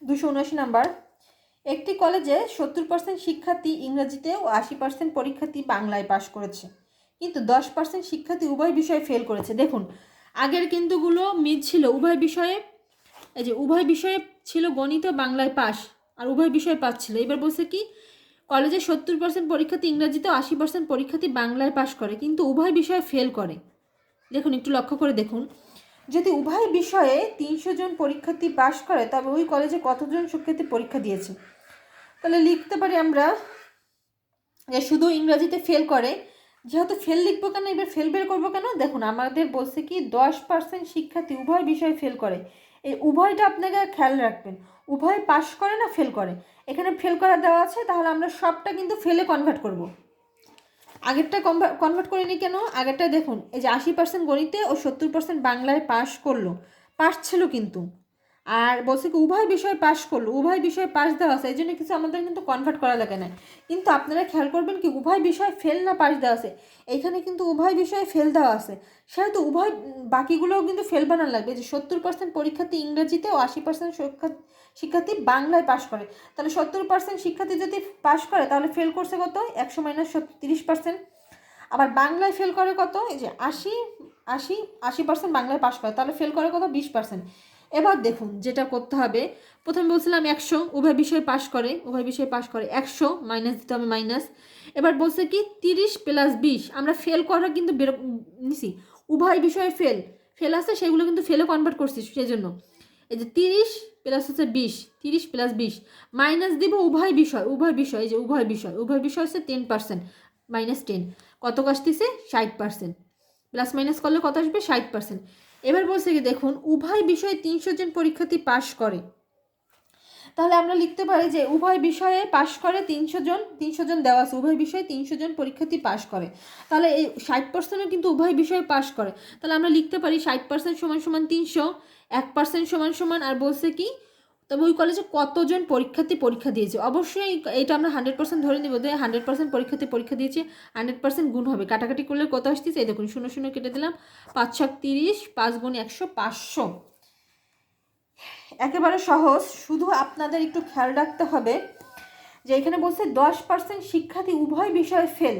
279 number, একটি কলেজে 70% শিক্ষার্থী ইংরেজিতে ও 80% পরীক্ষার্থী বাংলায় পাশ করেছে, কিন্তু 10% শিক্ষার্থী উভয় বিষয়ে ফেল করেছে। দেখুন আগের কিন্তুগুলো মিল ছিল, উভয় বিষয়ে, এই যে উভয় বিষয়ে ছিল গণিত ও বাংলায় পাস, আর উভয় বিষয়ে পাস ছিল। এবার বলছে কি কলেজে 70% পরীক্ষার্থী ইংরেজিতে ও 80% পরীক্ষার্থী বাংলায় পাস করে, কিন্তু উভয় বিষয়ে ফেল করে। দেখুন একটু লক্ষ্য করে দেখুন, যদি উভয় বিষয়ে 300 জন পরীক্ষার্থী পাশ করে তবে ওই কলেজে কতজন শিক্ষার্থী পরীক্ষা দিয়েছে। তাহলে লিখতে পারি আমরা যে শুধু ইংরেজিতে ফেল করে, যেহেতু ফেল লিখবো কেন, এবার ফেল বের করবো কেন, দেখুন আমাদের বলছে কি 10% শিক্ষার্থী উভয় বিষয়ে ফেল করে। এই উভয়টা আপনাকে খেয়াল রাখবেন, উভয় পাশ করে না ফেল করে। এখানে ফেল করা দেওয়া আছে, তাহলে আমরা সবটা কিন্তু ফেলে কনভার্ট করব। আগেরটা কনভার্ট করিনি কেন, আগেরটা দেখুন এই যে 80% গণিতে ও 70% বাংলায় পাশ করলো, পাশ ছিল কিন্তু, আর বলছে কি উভয় বিষয়ে পাশ করলো, উভয় বিষয়ে পাশ দেওয়া আছে, এই জন্য কিছু আমাদের কিন্তু কনভার্ট করা লাগে না। কিন্তু আপনারা খেয়াল করবেন কি উভয় বিষয়ে ফেল না পাশ দেওয়া আছে, এইখানে কিন্তু উভয় বিষয়ে ফেল দেওয়া আছে, সেহেতু উভয় বাকিগুলোও কিন্তু ফেল বানানো লাগবে। যে 70% পরীক্ষার্থী ইংরেজিতে ও 80% শিক্ষার্থী বাংলায় পাশ করে, তাহলে 70% শিক্ষার্থী যদি পাশ করে তাহলে ফেল করছে কত, 100 মাইনাস 30%। আবার বাংলায় ফেল করে কত, এই যে 80% বাংলায় পাশ করে, তাহলে ফেল করে কত, 20%। এবার দেখুন যেটা করতে হবে, প্রথমে বলছিলাম 100 উভয় বিষয়ে পাশ করে, উভয় বিষয়ে পাশ করে 100 মাইনাস দিতে হবে মাইনাস। এবার বলছে কি 30 প্লাস 20, আমরা ফেল করা কিন্তু নিছি, উভয় বিষয়ে ফেল আছে সেগুলো কিন্তু ফেলে কনভার্ট করছি, সেই জন্য এই যে 30 প্লাস হচ্ছে 20, 30 প্লাস 20 মাইনাস দিব উভয় বিষয়, এই যে উভয় বিষয় হচ্ছে 10%, মাইনাস 10 কত আসতেছে 60%, প্লাস মাইনাস করলে কত আসবে 60%। এবার বলছে কি দেখুন উভয় বিষয়ে 300 জন পরীক্ষার্থী পাশ করে, তাহলে আমরা লিখতে পারি যে উভয় বিষয়ে পাশ করে 300 জন দেওয়া আছে, উভয় বিষয়ে 300 জন পরীক্ষার্থী পাশ করে, তাহলে এই 60%ও কিন্তু উভয় বিষয়ে পাশ করে, তাহলে আমরা লিখতে পারি 60% সমান সমান 300, 1% সমান সমান, আর বলছে কি তবে ওই কলেজে কতজন পরীক্ষার্থী পরীক্ষা দিয়েছে, অবশ্যই এটা আমরা 100% ধরে নিব যে 100% পরীক্ষার্থী পরীক্ষা দিয়েছে, 100% গুণ হবে, কাটাকাটি করলে কত আসতেছে, এই দেখুন 0 কেটে দিলাম, 5 7 30, 5 গুণ 100, 500। একেবারে সহজ, শুধু আপনাদের একটু খেয়াল রাখতে হবে যে এখানে বলছে 10% শিক্ষার্থী উভয় বিষয়ে ফেল,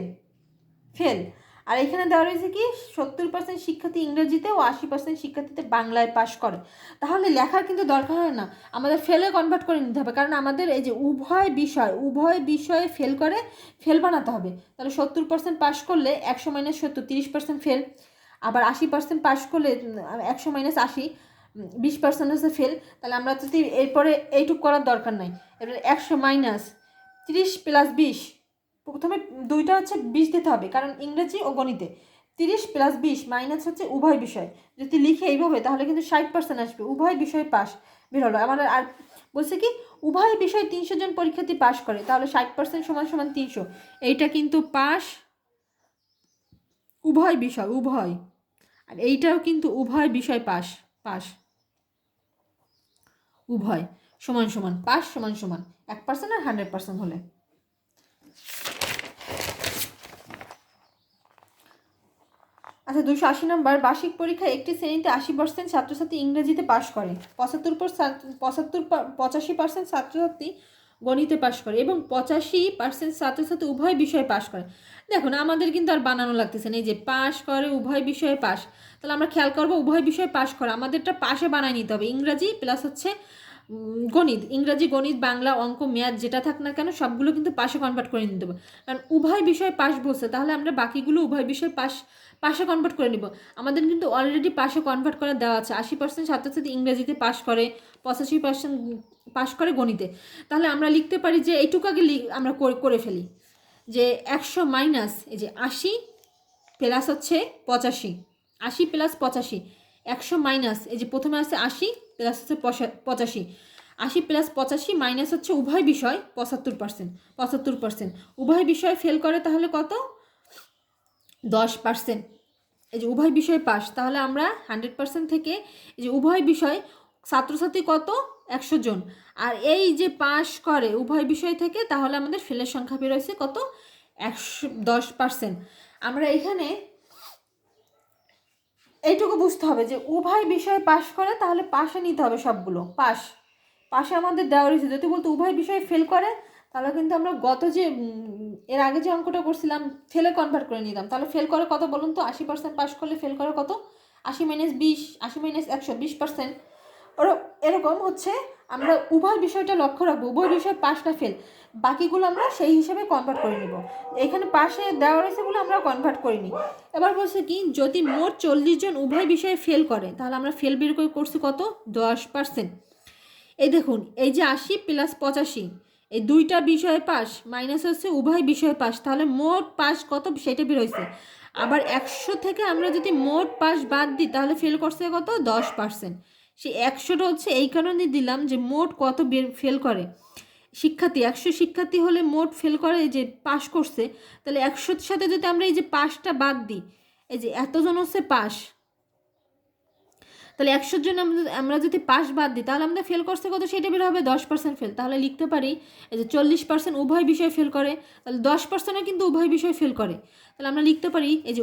আর এখানে দেওয়া রয়েছে কি 70% শিক্ষার্থী ইংরেজিতে ও 80% শিক্ষার্থীতে বাংলায় পাশ করে। তাহলে লেখার কিন্তু দরকার হয় না, আমাদের ফেলে কনভার্ট করে নিতে হবে, কারণ আমাদের এই যে উভয় বিষয়ে ফেল করে ফেল বানাতে হবে। তাহলে 70% পাশ করলে 100 মাইনাস 70, 30% ফেল, আবার 80% পাশ করলে 100 মাইনাস 80, 20% হচ্ছে ফেল। তাহলে আমরা যদি এরপরে এইটুকু করার দরকার নাই, এবারে 100 মাইনাস 30 প্লাস 20, প্রথমে দুইটা হচ্ছে 20 দিতে হবে কারণ ইংরেজি ও গণিতে, 30 প্লাস 20 মাইনাস হচ্ছে উভয় বিষয়, যদি লিখে এইভাবে তাহলে কিন্তু 60% আসবে, উভয় বিষয় পাস বের হলো আমাদের। আর বলছে কি উভয় বিষয় 300 জন পরীক্ষার্থী পাশ করে, তাহলে 60% সমান সমান 300, এইটা কিন্তু পাস উভয় বিষয় উভয়, আর এইটাও কিন্তু উভয় বিষয় পাস, পাস উভয় সমান সমান, পাস সমান সমান 1% আর 100% হলে। আচ্ছা 280 নম্বর, বার্ষিক পরীক্ষায় একটি শ্রেণীতে 80% ছাত্রছাত্রী ইংরেজিতে পাশ করে, 85% ছাত্রছাত্রী গণিতে পাশ করে এবং 85% ছাত্রছাত্রী উভয় বিষয়ে পাশ করে। দেখুন আমাদের কিন্তু আর বানানো লাগতেছে না, এই যে পাশ করে উভয় বিষয়ে পাশ, তাহলে আমরা খেয়াল করবো উভয় বিষয়ে পাশ করে আমাদেরটা পাশে বানায় নিতে হবে, ইংরাজি প্লাস হচ্ছে গণিত, ইংরাজি গণিত বাংলা অঙ্ক ম্যাথ যেটা থাক না কেন সবগুলো কিন্তু পাশে কনভার্ট করে নিতে হবে, কারণ উভয় বিষয় পাশ বলছে, তাহলে আমরা বাকিগুলো উভয় বিষয় পাশে কনভার্ট করে নিব। আমাদের কিন্তু অলরেডি পাশে কনভার্ট করে দেওয়া আছে, 80% ছাত্রছাত্রী ইংরেজিতে পাশ করে, 85% পাশ করে গণিতে, তাহলে আমরা লিখতে পারি যে এইটুকু আগে আমরা করে ফেলি যে 100 মাইনাস এই যে 80 প্লাস হচ্ছে 85, 80 প্লাস 85, 100 মাইনাস এই যে প্রথমে আছে 80 প্লাস হচ্ছে 85, 80 প্লাস 85 মাইনাস হচ্ছে উভয় বিষয় 75%, উভয় বিষয় ফেল করে তাহলে কত 10%, এই যে উভয় বিষয় পাস, তাহলে আমরা 100% থেকে এই যে উভয় বিষয় ছাত্রছাত্রী কত 100 জন, আর এই যে পাস করে উভয় বিষয় থেকে, তাহলে আমাদের ফেলের সংখ্যা বেরোয়েছে কত 10%। আমরা এখানে এইটুকু বুঝতে হবে যে উভয় বিষয়ে পাশ করে, তাহলে পাশে নিতে হবে সবগুলো পাস, পাশে আমাদের দেওয়া রয়েছে, যদি বলতো উভয় বিষয়ে ফেল করে তাহলে কিন্তু আমরা গত যে এর আগে যে অঙ্কটা করছিলাম ফেলে কনভার্ট করে নিতাম। তাহলে ফেল করে কত বলুন তো? 80% পাস করলে ফেল করে কত? 80 মাইনাস 20, 80 মাইনাস 100, 20%। ওরা এরকম হচ্ছে আমরা উভয় বিষয়টা লক্ষ্য রাখবো, উভয় বিষয় পাস না ফেল, বাকিগুলো আমরা সেই হিসেবে কনভার্ট করে নিব। এখানে পাশে দেওয়া রয়েছে বলে আমরা কনভার্ট করিনি। এবার বলছে কি, যদি মোট 40 জন উভয় বিষয়ে ফেল করে তাহলে আমরা ফেল বের করে করছি কত? 10%। এই দেখুন, এই যে 80 প্লাস 85, এই দুইটা বিষয়ে পাস মাইনাস হচ্ছে উভয় বিষয়ে পাস, তাহলে মোট পাস কত সেটা বের হয়েছে। আবার 100 থেকে আমরা যদি মোট পাস বাদ দিই তাহলে ফেল করছে কত? 10%। সেই 100টা হচ্ছে এই কারণে দিলাম যে মোট কত ফেল করে শিক্ষার্থী। 100 শিক্ষার্থী হলে মোট ফেল করে যে পাস করছে, তাহলে 100-র সাথে যদি আমরা এই যে পাসটা বাদ দিই, এই যে এতজন হচ্ছে পাস, তাহলে 100 জন আমরা যদি পাস বাদ দিই তাহলে আমরা ফেল করছে কত সেটা বের হবে 10% ফেল। তাহলে লিখতে পারি এই যে 40% উভয় বিষয় ফেল করে, তাহলে 10%ও কিন্তু উভয় বিষয় ফেল করে। তাহলে আমরা লিখতে পারি এই যে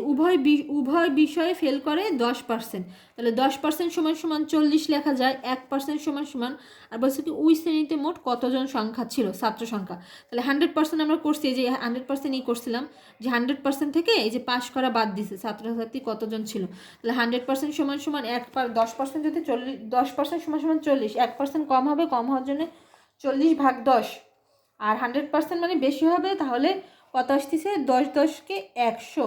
উভয় বিষয়ে ফেল করে 10%। তাহলে 10% সমান সমান 40 লেখা যায়, 1% সমান সমান, আর বলছে কি ওই শ্রেণীতে মোট কতজন সংখ্যা ছিল, ছাত্র সংখ্যা। তাহলে 100% আমরা করছি, এই যে 100%ই করছিলাম, যে 100% থেকে এই যে পাস করা বাদ দিছে ছাত্রছাত্রী কতজন ছিল। তাহলে 100% সমান সমান 10% যদি 10% সমান সমান 40, 1% কম হবে, কম হওয়ার জন্য 40/10, আর 100% মানে বেশি হবে, তাহলে কত আসতেছে? 10 10 100,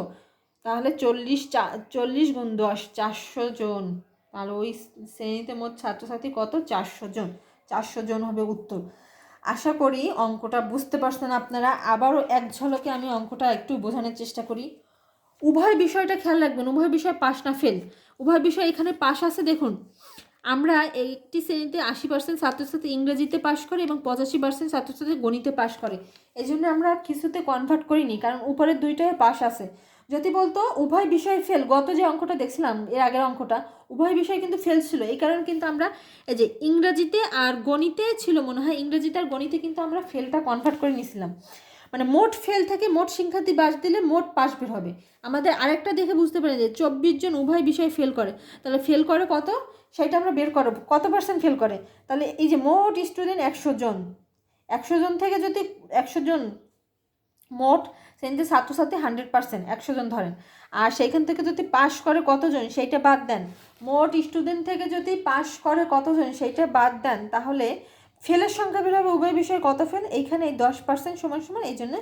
তাহলে 40 গুণ 10, 400 জন। তাহলে ওই শ্রেণীতে মোট ছাত্রছাত্রী কত? 400 জন। 400 জন হবে উত্তর। আশা করি অঙ্কটা বুঝতে পারছেন আপনারা। আবারও এক ঝলকে আমি অঙ্কটা একটু বোঝানোর চেষ্টা করি। উভয় বিষয়টা খেয়াল রাখবেন, উভয় বিষয় পাস না ফেল। উভয় বিষয় এখানে পাস আছে, দেখুন আমরা একটি শ্রেণীতে 80% ছাত্রছাত্রী ইংরেজিতে পাস করে এবং 85% ছাত্রছাত্রী গণিতে পাস করে। এই জন্য আমরা কিছুতে কনভার্ট করিনি, কারণ উপরের দুইটায় পাস আছে। যদি বলতো উভয় বিষয় ফেল, গত যে অঙ্কটা দেখছিলাম এর আগের অঙ্কটা, উভয় বিষয় কিন্তু ফেল ছিল, এই কারণে কিন্তু আমরা এই যে ইংরেজিতে আর গণিতে ছিল মনে হয়, ইংরেজিতে আর গণিতে কিন্তু আমরা ফেলটা কনভার্ট করে নিয়েছিলাম। মানে মোট ফেল থেকে মোট শিক্ষার্থী বাদ দিলে মোট পাস বের হবে। আমাদের আরেকটা দেখে বুঝতে পারেন যে 24 জন উভয় বিষয় ফেল করে, তাহলে ফেল করে কত সেটা আমরা বের করব, কত পার্সেন্ট ফেল করে। তাহলে এই যে মোট স্টুডেন্ট 100 জন, 100 জন থেকে যদি 100 জন মোট শ্রেণীতে ছাত্রছাত্রী 100%, 100 জন ধরেন, আর সেইখান থেকে যদি পাস করে কতজন সেইটা বাদ দেন, মোট স্টুডেন্ট থেকে যদি পাস করে কতজন সেইটা বাদ দেন, তাহলে ফেলের সংখ্যা বের হবে উভয় বিষয়ে কত ফেল। এইখানে এই 10% সমান সমান, এই জন্য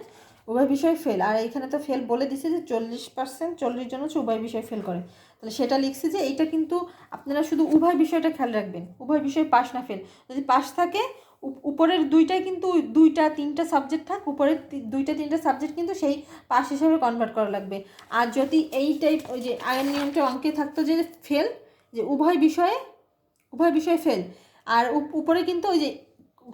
উভয় বিষয় ফেল। আর এইখানে তো ফেল বলে দিছে যে 40%, 40 জন হচ্ছে উভয় বিষয় ফেল করে, তাহলে সেটা লিখছি যে এইটা কিন্তু আপনারা শুধু উভয় বিষয়টা খেয়াল রাখবেন, উভয় বিষয় পাস না ফেল। যদি পাস থাকে উপরের দুইটাই কিন্তু 2-3টা সাবজেক্ট থাক, উপরের 2-3টা সাবজেক্ট কিন্তু সেই পাস হিসাবে কনভার্ট করা লাগবে। আর যদি এই টাইপ ওই যে আগের নিয়মটা অঙ্কে থাকতো যে ফেল, যে উভয় বিষয়ে ফেল, আর উপরে কিন্তু ওই যে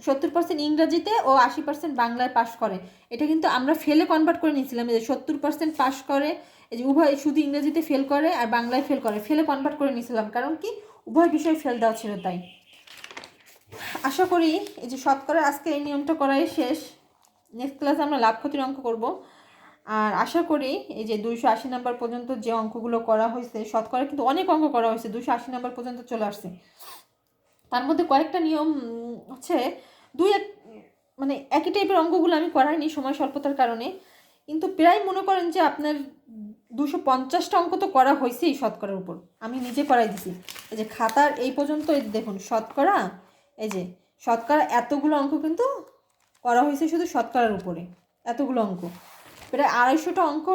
70% ইংরাজিতে ও 80% বাংলায় পাস করে, এটা কিন্তু আমরা ফেলে কনভার্ট করে নিয়েছিলাম। যে 70% পাস করে, এই যে উভয় শুধু ইংরেজিতে ফেল করে আর বাংলায় ফেল করে, ফেলে কনভার্ট করে নিয়েছিলাম, কারণ কি উভয় বিষয়ে ফেল দেওয়া ছিল তাই। আশা করি এই যে শতকরা আজকে এই নিয়মটা করাই শেষ। নেক্সট ক্লাসে আমরা লাভ ক্ষতির অঙ্ক করব। আর আশা করি এই যে 280 নাম্বার পর্যন্ত যে অঙ্কগুলো করা হয়েছে, শতকরা কিন্তু অনেক অঙ্ক করা হয়েছে, 280 নাম্বার পর্যন্ত চলে আসছে। তার মধ্যে কয়েকটা নিয়ম হচ্ছে মানে একই টাইপের অঙ্কগুলো আমি করাইনি সময় স্বল্পতার কারণে, কিন্তু প্রায় মনে করেন যে আপনার 250টা অঙ্ক তো করা হয়েছেই শতকরার উপর, আমি নিজে করাই দিছি। এই যে খাতার এই পর্যন্ত দেখুন শতকরা, এই যে শতকরা এতগুলো অঙ্ক কিন্তু করা হয়েছে শুধু শতকরার উপরে, এতগুলো অঙ্ক প্রায় 250টা অঙ্ক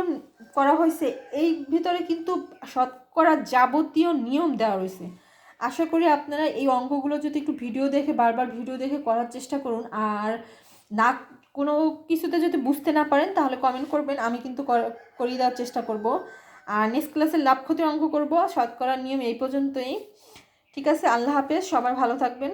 করা হয়েছে। এই ভিতরে কিন্তু শতকরা যাবতীয় নিয়ম দেওয়া রয়েছে। আশা করি আপনারা এই অঙ্কগুলো যদি একটু ভিডিও দেখে বারবার ভিডিও দেখে করার চেষ্টা করুন, আর না কোনো কিছুতে যদি বুঝতে না পারেন তাহলে কমেন্ট করবেন, আমি কিন্তু করিয়ে দেওয়ার চেষ্টা করব। আর নেক্সট ক্লাসে লাভ ক্ষতির অঙ্ক করব। শতকরা নিয়ম এই পর্যন্তই। ঠিক আছে, আল্লাহ হাফেজ, সবাই ভালো থাকবেন।